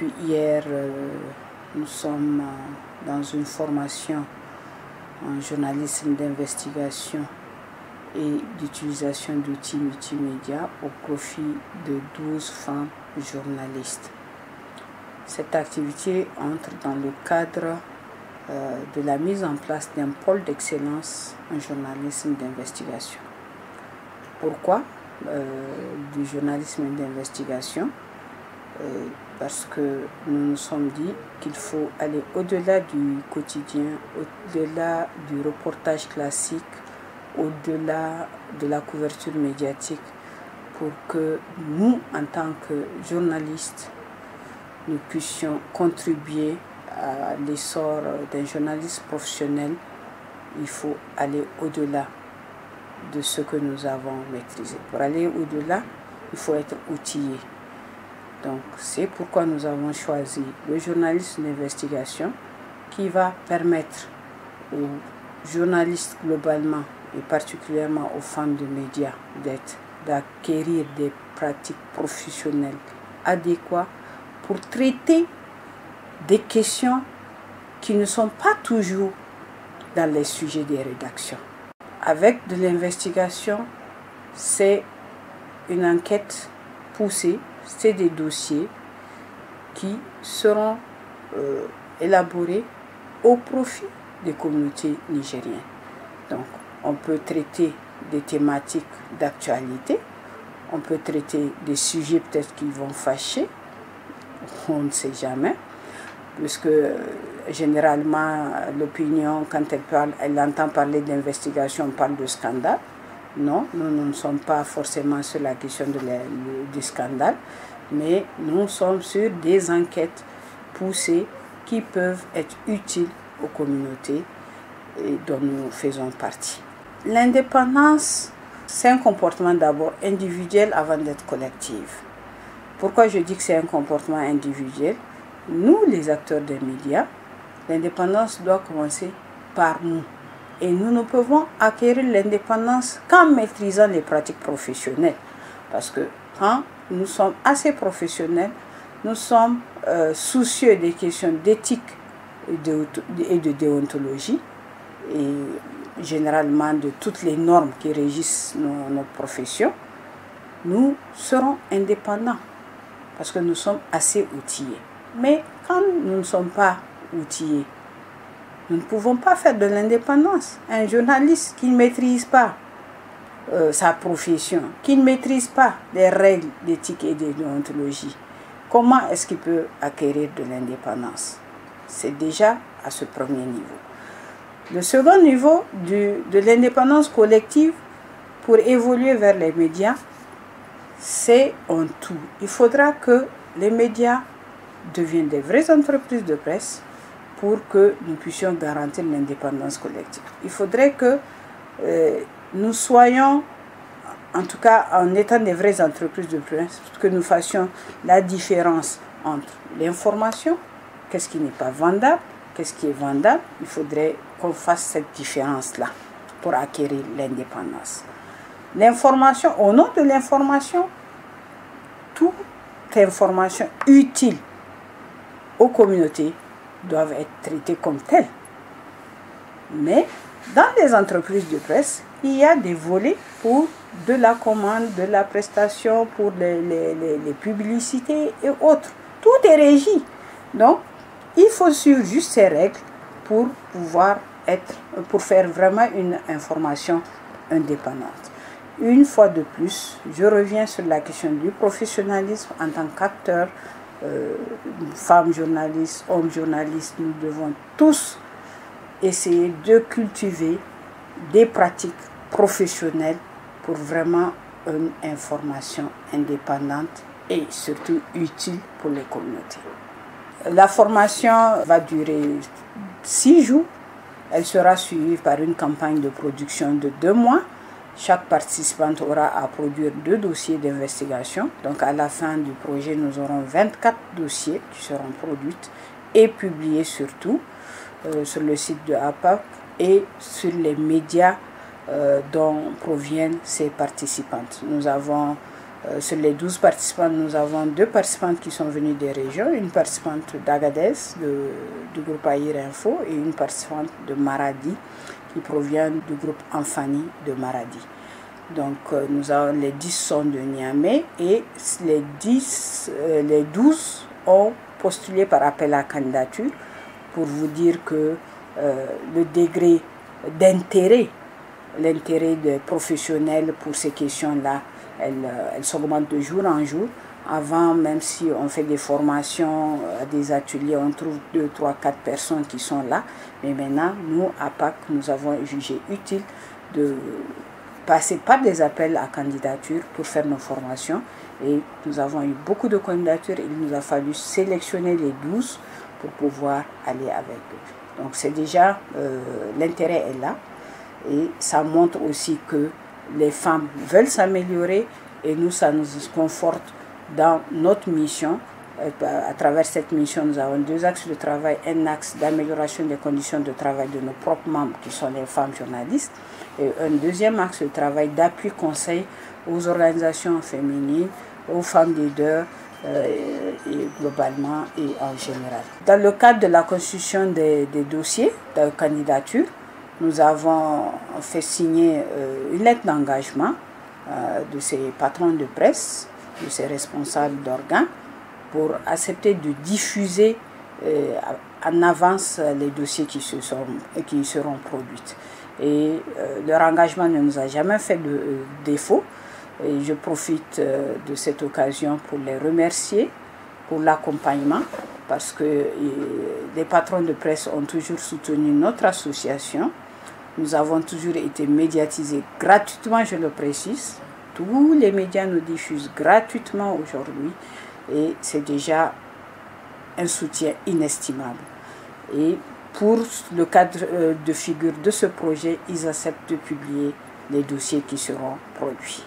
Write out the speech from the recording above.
Depuis hier, nous sommes dans une formation en journalisme d'investigation et d'utilisation d'outils multimédia au profit de 12 femmes journalistes. Cette activité entre dans le cadre de la mise en place d'un pôle d'excellence en journalisme d'investigation. Pourquoi du journalisme d'investigation? Parce que nous nous sommes dit qu'il faut aller au-delà du quotidien, au-delà du reportage classique, au-delà de la couverture médiatique, pour que nous, en tant que journalistes, nous puissions contribuer à l'essor d'un journalisme professionnel. Il faut aller au-delà de ce que nous avons maîtrisé. Pour aller au-delà, il faut être outillé. Donc, c'est pourquoi nous avons choisi le journalisme d'investigation qui va permettre aux journalistes globalement et particulièrement aux femmes de médias d'acquérir des pratiques professionnelles adéquates pour traiter des questions qui ne sont pas toujours dans les sujets des rédactions. Avec de l'investigation, c'est une enquête poussée, c'est des dossiers qui seront élaborés au profit des communautés nigériennes. Donc, on peut traiter des thématiques d'actualité, on peut traiter des sujets peut-être qui vont fâcher, on ne sait jamais, puisque généralement l'opinion, quand elle entend parler d'investigation, on parle de scandale. Non, nous ne sommes pas forcément sur la question du scandale, mais nous sommes sur des enquêtes poussées qui peuvent être utiles aux communautés et dont nous faisons partie. L'indépendance, c'est un comportement d'abord individuel avant d'être collectif. Pourquoi je dis que c'est un comportement individuel? Nous, les acteurs des médias, l'indépendance doit commencer par nous. Et nous ne pouvons acquérir l'indépendance qu'en maîtrisant les pratiques professionnelles. Parce que quand nous sommes assez professionnels, nous sommes soucieux des questions d'éthique et de déontologie, et généralement de toutes les normes qui régissent nos professions, nous serons indépendants parce que nous sommes assez outillés. Mais quand nous ne sommes pas outillés, nous ne pouvons pas faire de l'indépendance. Un journaliste qui ne maîtrise pas sa profession, qui ne maîtrise pas les règles d'éthique et de déontologie, comment est-ce qu'il peut acquérir de l'indépendance? C'est déjà à ce premier niveau. Le second niveau de l'indépendance collective pour évoluer vers les médias, c'est en tout. Il faudra que les médias deviennent des vraies entreprises de presse pour que nous puissions garantir l'indépendance collective. Il faudrait que nous soyons, en tout cas en étant des vraies entreprises de presse, que nous fassions la différence entre l'information, qu'est-ce qui n'est pas vendable, qu'est-ce qui est vendable. Il faudrait qu'on fasse cette différence-là pour acquérir l'indépendance. L'information, au nom de l'information, toute information utile aux communautés doivent être traitées comme telles. Mais dans les entreprises de presse, il y a des volets pour de la commande, de la prestation, pour les publicités et autres. Tout est régi. Donc, il faut suivre juste ces règles pour pour faire vraiment une information indépendante. Une fois de plus, je reviens sur la question du professionnalisme en tant qu'acteur. Femmes journalistes, hommes journalistes, nous devons tous essayer de cultiver des pratiques professionnelles pour vraiment une information indépendante et surtout utile pour les communautés. La formation va durer 6 jours. Elle sera suivie par une campagne de production de 2 mois. Chaque participante aura à produire 2 dossiers d'investigation. Donc à la fin du projet, nous aurons 24 dossiers qui seront produits et publiés surtout sur le site de APAC et sur les médias dont proviennent ces participantes. Nous avons Sur les 12 participants, nous avons 2 participantes qui sont venues des régions, une participante d'Agadez, du groupe Aïr Info, et une participante de Maradi, qui provient du groupe Amfani de Maradi. Donc nous avons, les 10 sont de Niamey, et les 12 ont postulé par appel à candidature, pour vous dire que le degré d'intérêt, l'intérêt des professionnels pour ces questions-là, elle s'augmente de jour en jour. Avant, même si on fait des formations, des ateliers, on trouve 2, 3, 4 personnes qui sont là. Mais maintenant, nous, à PAC, nous avons jugé utile de passer par des appels à candidature pour faire nos formations. Et nous avons eu beaucoup de candidatures. Il nous a fallu sélectionner les 12 pour pouvoir aller avec eux. Donc c'est déjà, l'intérêt est là. Et ça montre aussi que les femmes veulent s'améliorer, et nous, ça nous conforte dans notre mission. À travers cette mission, nous avons 2 axes de travail. Un axe d'amélioration des conditions de travail de nos propres membres, qui sont les femmes journalistes, et un deuxième axe de travail d'appui conseil aux organisations féminines, aux femmes leaders, et globalement et en général. Dans le cadre de la constitution des dossiers de candidature, nous avons fait signer une lettre d'engagement de ces patrons de presse, de ces responsables d'organes, pour accepter de diffuser en avance les dossiers qui seront produits. Et leur engagement ne nous a jamais fait de défaut. Et je profite de cette occasion pour les remercier pour l'accompagnement, parce que les patrons de presse ont toujours soutenu notre association. Nous avons toujours été médiatisés gratuitement, je le précise. Tous les médias nous diffusent gratuitement aujourd'hui, et c'est déjà un soutien inestimable. Et pour le cadre de figure de ce projet, ils acceptent de publier les dossiers qui seront produits.